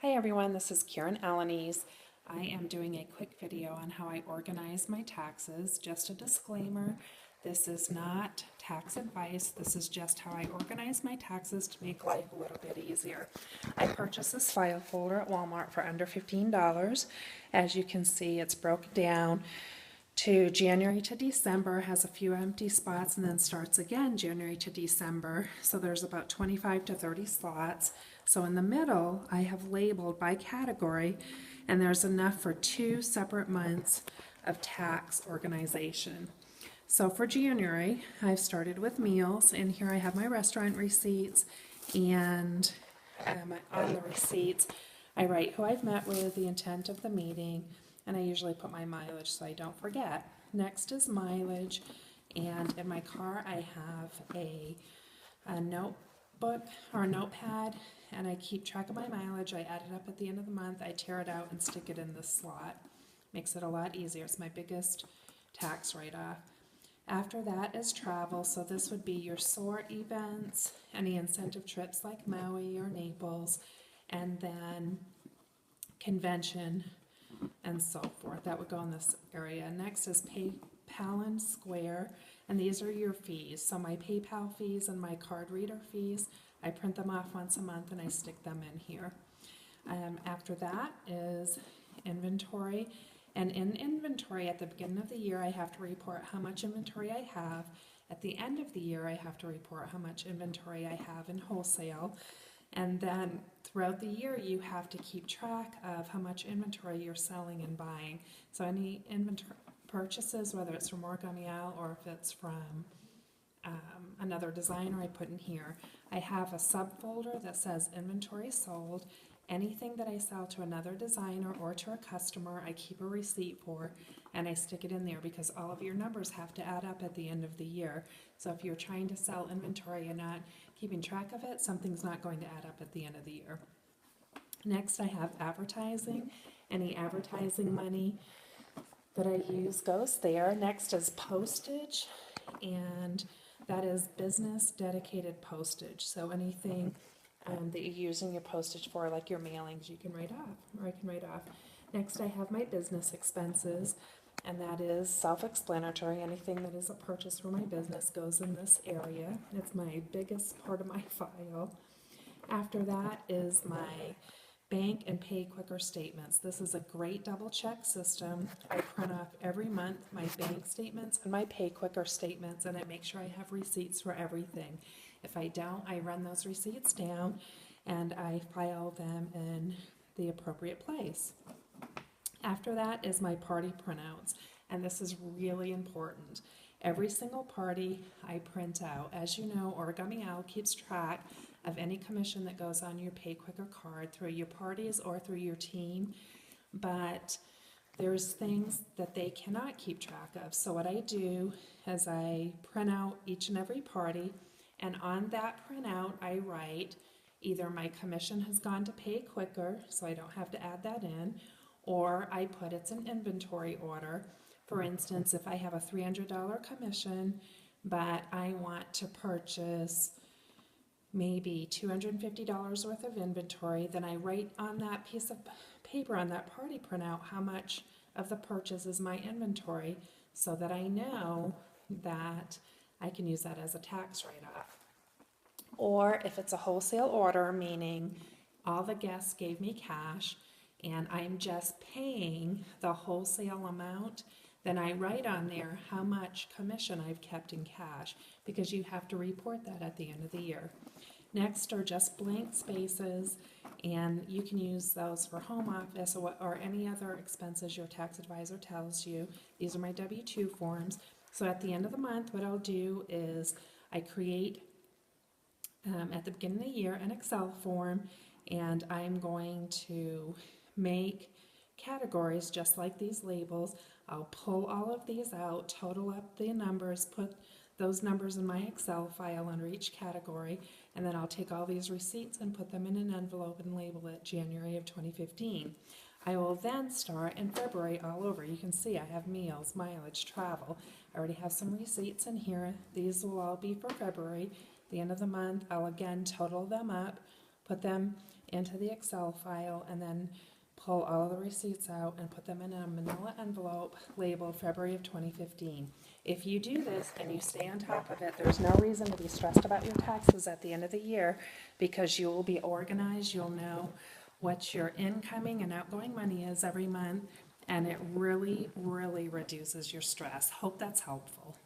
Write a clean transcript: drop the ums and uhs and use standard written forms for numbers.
Hi everyone, this is Karen Alanis. I am doing a quick video on how I organize my taxes. Just a disclaimer, this is not tax advice. This is just how I organize my taxes to make life a little bit easier. I purchased this file folder at Walmart for under $15. As you can see, it's broken down to January to December, has a few empty spots, and then starts again January to December. So there's about 25 to 30 slots. So in the middle, I have labeled by category, and there's enough for 2 separate months of tax organization. So for January, I've started with meals, and here I have my restaurant receipts, and on the receipts, I write who I've met with, the intent of the meeting, and I usually put my mileage so I don't forget. Next is mileage, and in my car I have a notebook or a notepad, and I keep track of my mileage. I add it up at the end of the month, I tear it out and stick it in this slot. Makes it a lot easier. It's my biggest tax write-off. After that is travel, so this would be your SOAR events, any incentive trips like Maui or Naples, and then convention and so forth. That would go in this area. Next is PayPal and Square, and these are your fees. So my PayPal fees and my card reader fees, I print them off once a month and I stick them in here. After that is inventory, and in inventory at the beginning of the year I have to report how much inventory I have. At the end of the year I have to report how much inventory I have in wholesale. And then throughout the year, you have to keep track of how much inventory you're selling and buying. So any inventory purchases, whether it's from Origami Owl or if it's from another designer, I put in here. I have a subfolder that says inventory sold. Anything that I sell to another designer or to a customer, I keep a receipt for, and I stick it in there because all of your numbers have to add up at the end of the year. So if you're trying to sell inventory and not keeping track of it, something's not going to add up at the end of the year. Next, I have advertising. Any advertising money that I use goes there. Next is postage, and that is business dedicated postage. So anything that you're using your postage for, like your mailings, you can write off, or I can write off. Next, I have my business expenses, and that is self-explanatory. Anything that is a purchase for my business goes in this area. It's my biggest part of my file. After that is my bank and pay quicker statements. This is a great double check system. I print off every month my bank statements and my pay quicker statements, and I make sure I have receipts for everything. If I don't, I run those receipts down and I file them in the appropriate place. After that is my party printouts, and this is really important. Every single party I print out. As you know, Origami Owl keeps track of any commission that goes on your Pay Quicker card through your parties or through your team, but there's things that they cannot keep track of. So what I do is I print out each and every party, and on that printout I write either my commission has gone to Pay Quicker, so I don't have to add that in, or I put it's an inventory order. For instance, if I have a $300 commission, but I want to purchase maybe $250 worth of inventory, then I write on that piece of paper on that party printout how much of the purchase is my inventory, so that I know that I can use that as a tax write-off. Or if it's a wholesale order, meaning all the guests gave me cash and I'm just paying the wholesale amount, then I write on there how much commission I've kept in cash, because you have to report that at the end of the year. Next are just blank spaces, and you can use those for home office or any other expenses your tax advisor tells you. These are my W-2 forms. So at the end of the month, what I'll do is I create at the beginning of the year an Excel form, and I'm going to make categories just like these labels. I'll pull all of these out, total up the numbers, put those numbers in my Excel file under each category, and then I'll take all these receipts and put them in an envelope and label it January of 2015. I will then start in February all over. You can see I have meals, mileage, travel. I already have some receipts in here. These will all be for February. At the end of the month, I'll again total them up, put them into the Excel file and then pull all the receipts out and put them in a manila envelope labeled February of 2015. If you do this and you stay on top of it, there's no reason to be stressed about your taxes at the end of the year because you will be organized, you'll know what your incoming and outgoing money is every month, and it really, really reduces your stress. Hope that's helpful.